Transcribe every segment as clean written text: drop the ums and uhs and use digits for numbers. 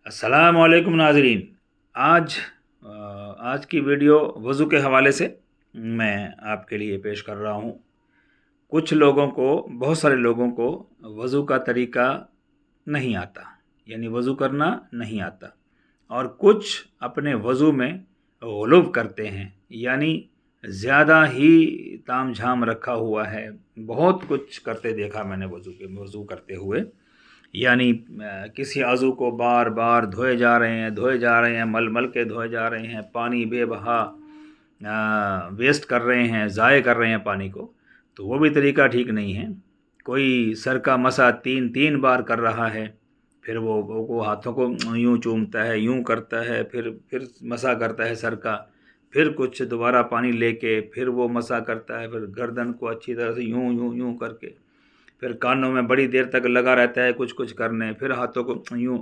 अस्सलाम वालेकुम नाज़रीन। आज आज की वीडियो वज़ू के हवाले से मैं आपके लिए पेश कर रहा हूँ। कुछ लोगों को, बहुत सारे लोगों को वज़ू का तरीक़ा नहीं आता, यानी वज़ू करना नहीं आता, और कुछ अपने वज़ू में ग़ुलूव करते हैं, यानी ज़्यादा ही ताम झाम रखा हुआ है। बहुत कुछ करते देखा मैंने वज़ू करते हुए, यानी किसी आज़ू को बार बार धोए जा रहे हैं, मल मल के धोए जा रहे हैं, पानी बेबहा वेस्ट कर रहे हैं, ज़ाय कर रहे हैं पानी को, तो वो भी तरीक़ा ठीक नहीं है। कोई सर का मसा तीन बार कर रहा है, फिर वो हाथों को यूँ चूमता है, यूँ करता है, फिर मसा करता है सर का, फिर कुछ दोबारा पानी लेके फिर वो मसा करता है, फिर गर्दन को अच्छी तरह से यूँ यूँ यूँ करके, फिर कानों में बड़ी देर तक लगा रहता है कुछ करने, फिर हाथों को यूँ।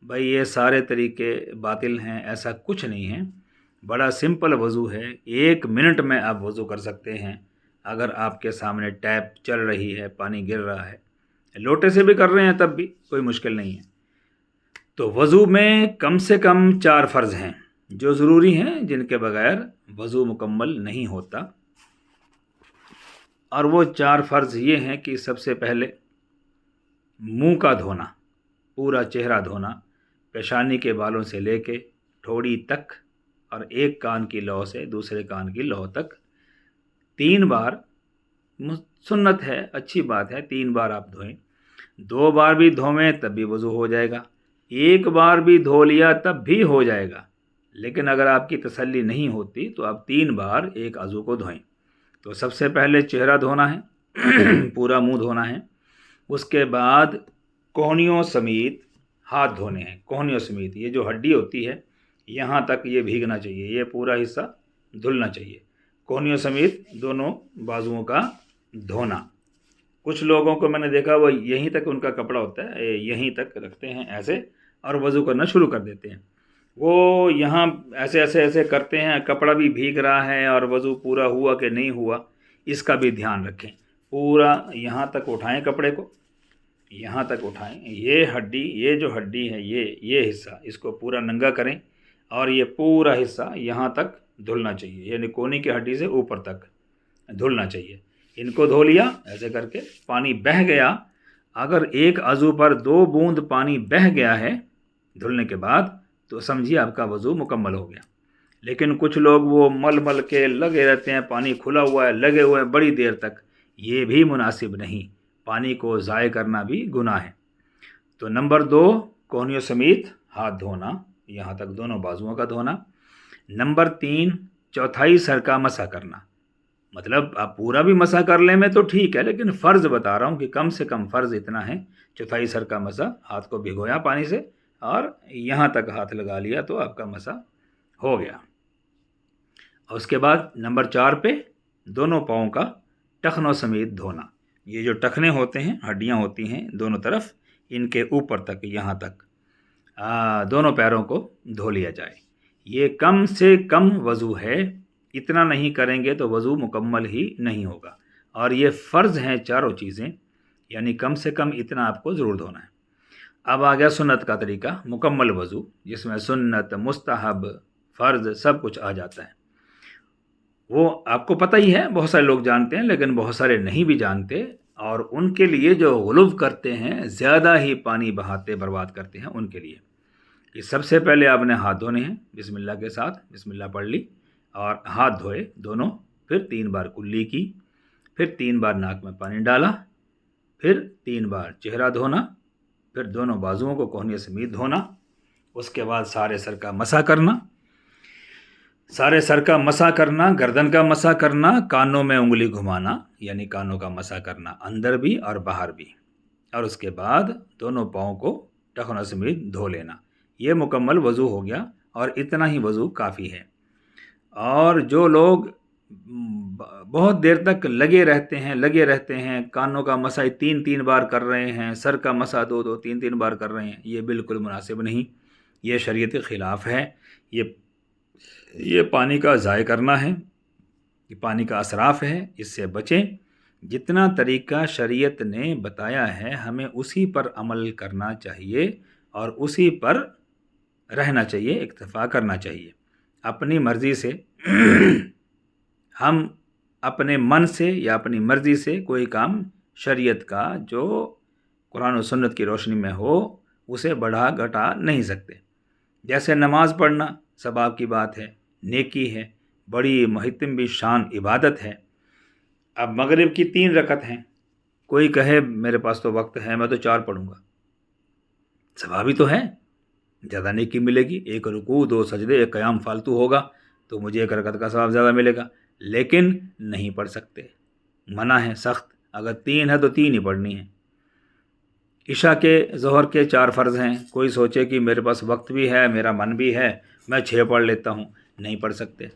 भाई ये सारे तरीके बातिल हैं, ऐसा कुछ नहीं है। बड़ा सिंपल वज़ू है, 1 मिनट में आप वज़ू कर सकते हैं। अगर आपके सामने टैप चल रही है, पानी गिर रहा है, लोटे से भी कर रहे हैं, तब भी कोई मुश्किल नहीं है। तो वज़ू में कम से कम 4 फ़र्ज़ हैं जो ज़रूरी हैं, जिनके बग़ैर वज़ू मुकम्मल नहीं होता। और वो 4 फ़र्ज़ ये हैं कि सबसे पहले मुंह का धोना, पूरा चेहरा धोना, पेशानी के बालों से लेके ठोड़ी तक, और एक कान की लौ से दूसरे कान की लौ तक 3 बार। सुन्नत है, अच्छी बात है, 3 बार आप धोएं। 2 बार भी धोवें तब भी वज़ू हो जाएगा, 1 बार भी धो लिया तब भी हो जाएगा। लेकिन अगर आपकी तसल्ली नहीं होती तो आप 3 बार एक आज़ू को धोएं। तो सबसे पहले चेहरा धोना है, पूरा मुंह धोना है। उसके बाद कोहनियों समेत हाथ धोने हैं, कोहनियों समेत। ये जो हड्डी होती है यहाँ तक ये भीगना चाहिए, ये पूरा हिस्सा धुलना चाहिए। कोहनियों समेत दोनों बाजुओं का धोना। कुछ लोगों को मैंने देखा वो यहीं तक उनका कपड़ा होता है, यहीं तक रखते हैं ऐसे, और वज़ू करना शुरू कर देते हैं। वो यहाँ ऐसे करते हैं, कपड़ा भी भीग रहा है और वज़ू पूरा हुआ कि नहीं हुआ, इसका भी ध्यान रखें। पूरा यहाँ तक उठाएं, कपड़े को यहाँ तक उठाएं। ये हड्डी, ये जो हड्डी है, ये हिस्सा, इसको पूरा नंगा करें, और ये पूरा हिस्सा यहाँ तक धुलना चाहिए, यानी कोहनी की हड्डी से ऊपर तक धुलना चाहिए। इनको धो लिया ऐसे करके, पानी बह गया। अगर एक आज़ू पर 2 बूंद पानी बह गया है धुलने के बाद, तो समझिए आपका वज़ू मुकम्मल हो गया। लेकिन कुछ लोग वो मल के लगे रहते हैं, पानी खुला हुआ है, लगे हुए हैं बड़ी देर तक, ये भी मुनासिब नहीं। पानी को ज़ाय करना भी गुनाह है। तो नंबर 2, कोहनियों समेत हाथ धोना, यहाँ तक दोनों बाजुओं का धोना। नंबर 3, चौथाई सर का मसा करना। मतलब आप पूरा भी मसा कर लें में तो ठीक है, लेकिन फ़र्ज़ बता रहा हूँ कि कम से कम फ़र्ज़ इतना है, चौथाई सर का मसा। हाथ को भिगोया पानी से और यहाँ तक हाथ लगा लिया तो आपका मसा हो गया। और उसके बाद नंबर 4 पे दोनों पाँव का टखनों समेत धोना। ये जो टखने होते हैं, हड्डियाँ होती हैं दोनों तरफ, इनके ऊपर तक, यहाँ तक दोनों पैरों को धो लिया जाए। ये कम से कम वज़ू है, इतना नहीं करेंगे तो वज़ू मुकम्मल ही नहीं होगा। और ये फ़र्ज़ हैं चारों चीज़ें, यानी कम से कम इतना आपको ज़रूर धोना है। अब आ गया सुन्नत का तरीका, मुकम्मल वज़ू, जिसमें सुन्नत, मुस्तहब, फ़र्ज़ सब कुछ आ जाता है। वो आपको पता ही है, बहुत सारे लोग जानते हैं, लेकिन बहुत सारे नहीं भी जानते, और उनके लिए जो ग़ुलूव करते हैं, ज़्यादा ही पानी बहाते बर्बाद करते हैं, उनके लिए कि सबसे पहले आपने हाथ धोने हैं, बिस्मिल्लाह के साथ, बिस्मिल्लाह पढ़ ली और हाथ धोए दोनों। फिर 3 बार कुल्ली की, फिर 3 बार नाक में पानी डाला, फिर 3 बार चेहरा धोना, फिर दोनों बाजुओं को कोहनियों समेत धोना। उसके बाद सारे सर का मसा करना, सारे सर का मसा करना, गर्दन का मसा करना, कानों में उंगली घुमाना, यानी कानों का मसा करना, अंदर भी और बाहर भी। और उसके बाद दोनों पाँव को टखनों समेत धो लेना। ये मुकम्मल वज़ू हो गया, और इतना ही वज़ू काफ़ी है। और जो लोग बहुत देर तक लगे रहते हैं, कानों का मसा 3 बार कर रहे हैं, सर का मसा 2 3 बार कर रहे हैं, ये बिल्कुल मुनासिब नहीं, ये शरीयत के ख़िलाफ़ है। ये पानी का ज़ाय करना है, ये पानी का असराफ़ है, इससे बचें। जितना तरीक़ा शरीयत ने बताया है, हमें उसी पर अमल करना चाहिए और उसी पर رہنا چاہیے، اکتفا کرنا چاہیے۔ اپنی مرضی سے ہم اپنے من سے یا اپنی مرضی سے کوئی کام شریعت کا جو قرآن و سنت کی روشنی میں ہو اسے بڑھا گھٹا نہیں سکتے۔ جیسے نماز پڑھنا ثواب کی بات ہے، نیکی ہے، بڑی محتم بھی شان عبادت ہے۔ اب مغرب کی 3 رکعت ہیں، کوئی کہے میرے پاس تو وقت ہے میں تو 4 پڑھوں گا، ثواب ہی تو ہے، زیادہ نیکی ملے گی، 1 رکوع 2 سجدے 1 قیام فالتو ہوگا تو مجھے 1 رکعت کا ثواب زیادہ ملے گا، لیکن نہیں پڑھ سکتے، منع ہے سخت، اگر 3 ہے تو 3 ہی پڑھنی ہے۔ عشاء کے ظہر کے 4 فرض ہیں، کوئی سوچے کہ میرے پاس وقت بھی ہے میرا من بھی ہے میں 6 پڑھ لیتا ہوں، نہیں پڑھ سکتے،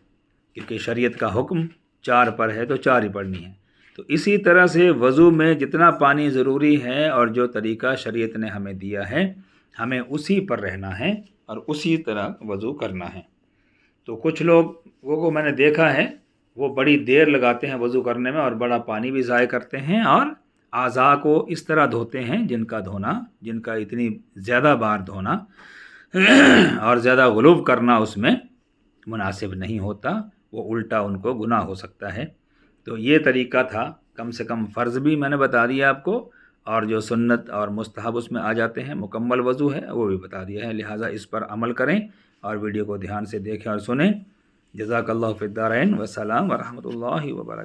کیونکہ شریعت کا حکم 4 پر ہے تو 4 ہی پڑھنی ہے۔ تو اسی طرح سے وضو میں جتنا پانی ضروری ہے اور جو طریقہ شریعت نے ہمیں دیا ہے ہمیں اسی پر رہنا ہے اور اسی طرح وضو کرنا ہے۔ تو کچھ لوگوں کو میں نے دیکھا ہے وہ بڑی دیر لگاتے ہیں وضو کرنے میں اور بڑا پانی بھی ضائع کرتے ہیں اور اعضاء کو اس طرح دھوتے ہیں جن کا اتنی زیادہ بار دھونا اور زیادہ غلو کرنا اس میں مناسب نہیں ہوتا، وہ الٹا ان کو گناہ ہو سکتا ہے۔ تو یہ طریقہ تھا، کم سے کم فرض بھی میں نے بتا دیا آپ کو، اور جو سنت اور مستحب اس میں آ جاتے ہیں، مکمل وضو ہے وہ بھی بتا دیا ہے، لہٰذا اس پر عمل کریں اور ویڈیو کو دھیان سے دیکھیں اور سنیں۔ جزاک اللہ فی الدارین، والسلام ورحمۃ اللہ وبرکاتہ۔